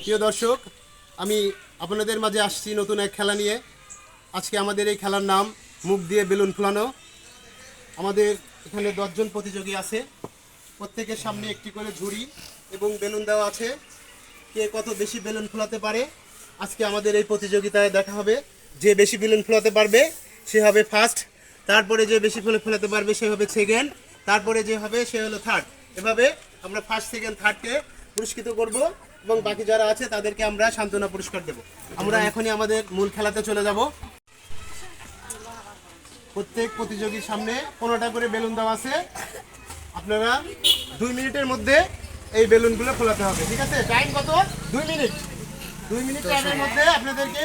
প্রিয় দর্শক, আমি আপনাদের মাঝে আসছি নতুন এক খেলা নিয়ে। আজকে আমাদের এই খেলার নাম মুখ দিয়ে বেলুন ফুলানো। আমাদের এখানে 10 জন প্রতিযোগী আছে। প্রত্যেকের সামনে একটি করে ঝুড়ি এবং বেলুন দেওয়া আছে। কে কত বেশি বেলুন ফুলাতে পারে আজকে আমাদের এই প্রতিযোগিতায় দেখা হবে। যে বেশি বেলুন ফুলাতে পারবে সে হবে ফার্স্ট, তারপরে যে বেশি ফুলাতে পারবে সে হবে সেকেন্ড, তারপরে যে হবে সে হলো থার্ড। এভাবে আমরা ফার্স্ট, সেকেন্ড, থার্ডকে পুরস্কৃত করব এবং বাকি যারা আছে তাদেরকে আমরা সান্ত্বনা পুরস্কার দেব। আমরা এখনই আমাদের মূল খেলাতে চলে যাব। প্রত্যেক প্রতিযোগীর সামনে 15টা করে বেলুন দেওয়া আছে। আপনারা 2 মিনিটের মধ্যে এই বেলুনগুলো ফোলাতে হবে, ঠিক আছে? টাইম কত? 2 মিনিট। 2 মিনিট টাইমের মধ্যে আপনাদেরকে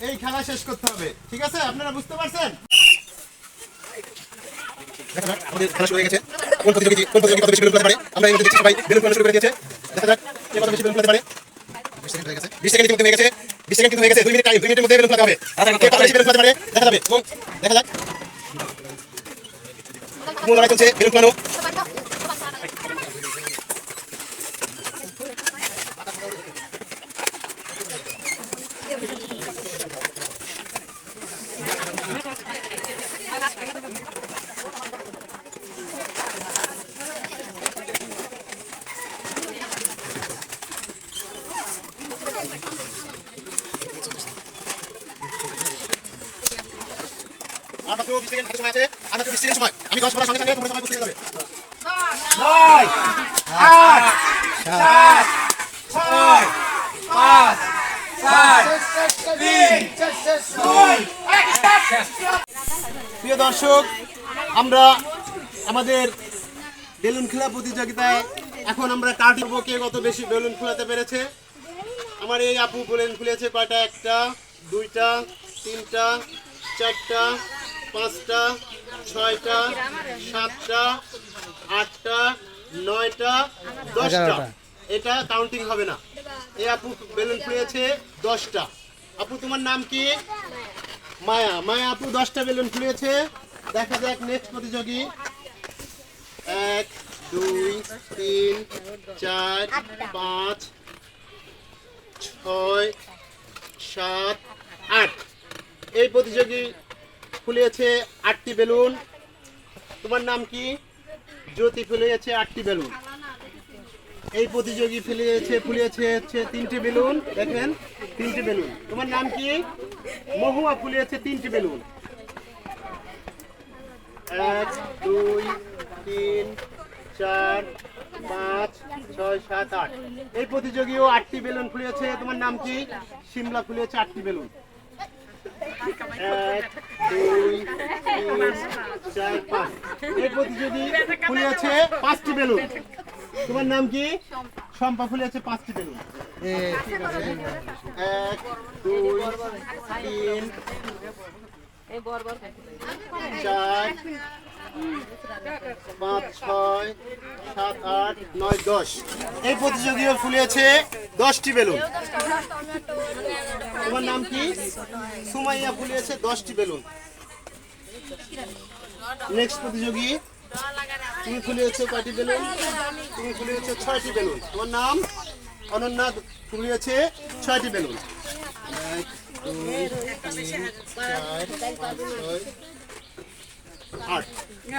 এই খেলা শেষ করতে হবে, ঠিক আছে? আপনারা বুঝতে পারছেন? আমাদের খেলা শুরু হয়ে গেছে। কোন প্রতিযোগী কত বেশি বেলুন ফোলাতে পারে আমরা এই মধ্যে দেখছি। সবাই বেলুন ফোলানো শুরু করে দিয়েছে। দেখা যাক কে কত বেশি বেলুন ফোলাতে পারে। 20 সেকেন্ড কিন্তু হয়ে গেছে। 20 সেকেন্ড কিন্তু হয়ে গেছে। 2 মিনিট টাইম। 2 মিনিটের মধ্যে বেলুন ফোলাতে হবে। কে কত বেশি বেলুন ফোলাতে পারে দেখা যাবে। এবং দেখা যাক মূল লড়াই চলছে বেলুন ফোলানো। আর মাত্র 20 সেকেন্ড সময় আছে। আর মাত্র 20 সেকেন্ড সময়। আমি 10 বলার সঙ্গে সঙ্গে তোমরা সবাই বুঝতে যাবে। 9 8 7 6 5 4 3 2 1 প্রিয় দর্শক, আমরা আমাদের বেলুন খেলা প্রতিযোগিতায় এখন আমরা কার্ড করব কে কত বেশি বেলুন ফোলাতে পেরেছে। আমার এই আপু বেলুন ফুলেছে কয়টা? 1টা 2টা 3টা 4টা 5টা 6টা 7টা 8টা 9টা 10টা। এটা কাউন্টিং হবে না। এই আপু বেলুন ফুলেছে 10টা। আপু তোমার নাম কি? মায়া। মায়া আপু 10টা বেলুন ফুলেছে। দেখা যাক নেক্সট প্রতিযোগী। 1 2 3 4 5 6 7 8। এই প্রতিযোগী ফুলিয়েছে 8টি বেলুন। তোমার নাম কি? জ্যোতি ফুলিয়েছে 8টি বেলুন। এই প্রতিযোগী ফুলিয়েছে হচ্ছে 3টি বেলুন। দেখেন 3টি বেলুন। তোমার নাম কি? মহুয়া ফুলিয়েছে 3টি বেলুন। 1 2 3 4 5 6 7 8। এই প্রতিযোগীও 8টি বেলুন ফুলিয়েছে। তোমার নাম কি? শিমলা ফুলিয়েছে 8টি বেলুন। 1 2 3 4 5। এই প্রতিযোগী ফুলিয়েছে 5টি বেলুন। তোমার নাম কি? শম্পা ফুলিয়েছে 5টি বেলুন। 1 2 3 4 5 6 7 8 9 10। এই প্রতিযোগীও ফুলিয়েছে 10টি বেলুন। তোমার নাম কি? সুমাইয়া ফুলিয়েছে 10টি বেলুন। নেক্সট প্রতিযোগী তুমি ফুলিয়েছে কয়টি বেলুন? তুমি ফুলিয়েছে 6টি বেলুন। তোমার নাম? অনন্যা ফুলিয়েছে 6টি বেলুন। 1 2 3 4 5 6 8।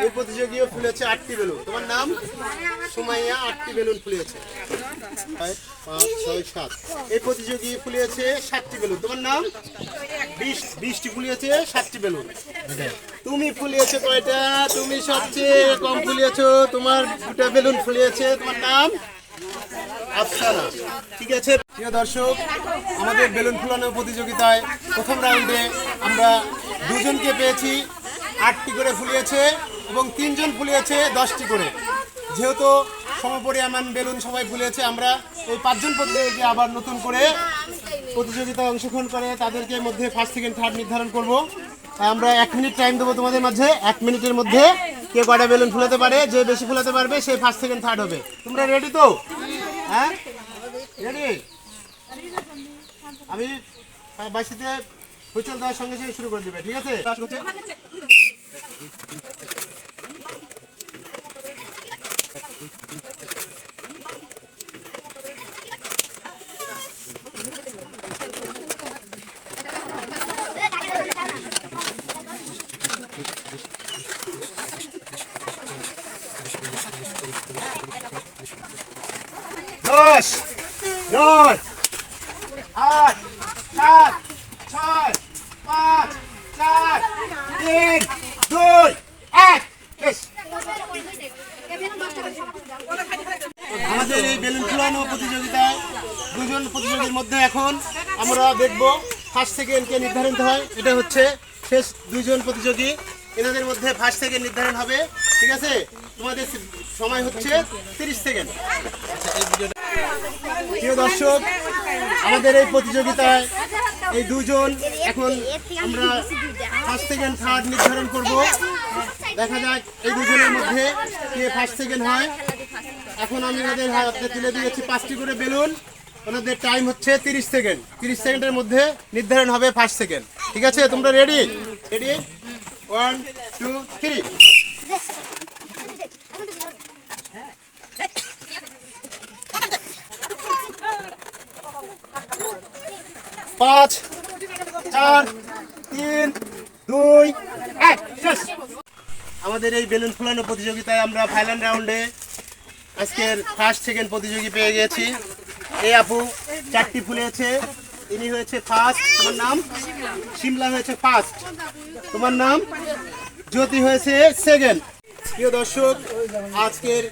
এই প্রতিযোগীও ফুলেছে 8টি বেলুন। তোমার নাম? সুমাইয়া 8টি বেলুন ফুলিয়েছে। 5 6 7। এই প্রতিযোগী ফুলিয়েছে 7টি বেলুন। তোমার নাম? 20টি ফুলিয়েছে 7টি বেলুন। তুমি ফুলিয়েছে কয়টা? তুমি সবচেয়ে কম ফুলিয়েছো। তোমার 2টা বেলুন ফুলিয়েছে। তোমার নাম? আফসানা। ঠিক আছে প্রিয় দর্শক, আমাদের বেলুন ফুলানো প্রতিযোগিতায় প্রথম রাউন্ডে আমরা 2 জনকে পেয়েছি। 8টি করে ফুলিয়েছে এবং 3 জন ফুলিয়েছে 10টি করে। যেহেতু সমপরিমাণ বেলুন সবাই ফুলিয়েছে, আমরা এই 5 জন প্রতিযোগীকে আবার নতুন করে প্রতিযোগিতায় অংশগ্রহণ করে তাদেরকে মধ্যে ফার্স্ট, সেকেন্ড, থার্ড নির্ধারণ করব। আমরা 1 মিনিট টাইম দেবো তোমাদের মাঝে। 1 মিনিটের মধ্যে কে কয়টা বেলুন ফুলাতে পারে, যে বেশি ফুলাতে পারবে সে ফার্স্ট, সেকেন্ড, থার্ড হবে। তোমরা রেডি তো? হ্যাঁ রেডি? আমি বাসিতে হুইচেল দেওয়ার সঙ্গে সঙ্গে শুরু করে দেবে, ঠিক আছে? 9 8 7 6 5 4 3 2 1 শেষ। আমাদের এই বেলুন ফুলানো প্রতিযোগিতায় দুজন প্রতিযোগীর মধ্যে এখন আমরা দেখব ফার্স্ট সেকেন্ড কে নির্ধারণ হয়। এটা হচ্ছে শেষ দুইজন প্রতিযোগী, এনাদের মধ্যে ফার্স্ট সেকেন্ড নির্ধারণ হবে। ঠিক আছে, তোমাদের সময় হচ্ছে 30 সেকেন্ড। প্রিয় দর্শক, আমাদের এই প্রতিযোগিতায় এই দুজন এখন আমরা ফার্স্ট সেকেন্ড থার্ড নির্ধারণ করব। দেখা যাক এই দুজনের মধ্যে কে ফার্স্ট সেকেন্ড হয়। এখন আমি ওনাদের হাতে তুলে দিয়েছি 5টি করে বেলুন। ওনাদের টাইম হচ্ছে 30 সেকেন্ড। 30 সেকেন্ডের মধ্যে নির্ধারণ হবে ফার্স্ট সেকেন্ড। ঠিক আছে, তোমরা রেডি? রেডি? 1 2 3। 5 4 3 2 1 শেষ। আমাদের এই বেলুন ফুলানো প্রতিযোগিতায় আমরা ফাইনাল রাউন্ডে আজকের ফার্স্ট সেকেন্ড প্রতিযোগী পেয়ে গেছি। এই আপু 4টি ফুলেছে, ইনি হয়েছে ফার্স্ট। তোমার নাম? শিমলা হয়েছে ফার্স্ট। তোমার নাম? জ্যোতি হয়েছে সেকেন্ড। প্রিয় দর্শক, আজকের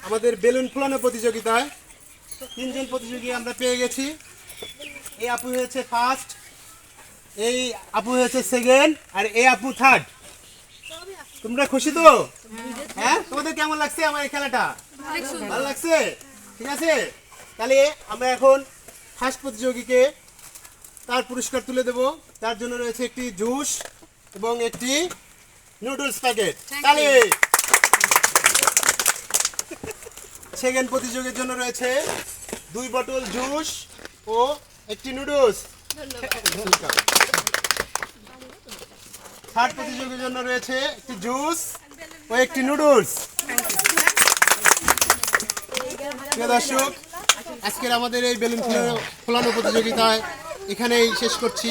আমাদের বেলুন ফুলানো প্রতিযোগিতায় 3জন প্রতিযোগী আমরা পেয়ে গেছি। এই আপু হয়েছে ফার্স্ট, এই আপু হয়েছে সেকেন্ড, আর এই আপু থার্ড। তোমরা খুশি তো? হ্যাঁ, তোমাদের কেমন লাগছে আমার এই খেলাটা? ভালো লাগছে? ঠিক আছে, তাহলে আমরা এখন ফার্স্ট প্রতিযোগীকে তার পুরস্কার তুলে দেব। তার জন্য রয়েছে একটি জুস এবং একটি নুডলস প্যাকেট। তাহলে সেকেন্ড প্রতিযোগীর জন্য রয়েছে 2 বোতল জুস ও একটি নুডলস। থার্ড প্রতিযোগীর জন্য রয়েছে একটি জুস ও একটি নুডলস। প্রিয় দর্শক, আজকের আমাদের এই বেলুন ফোলানো প্রতিযোগিতায় এখানেই শেষ করছি।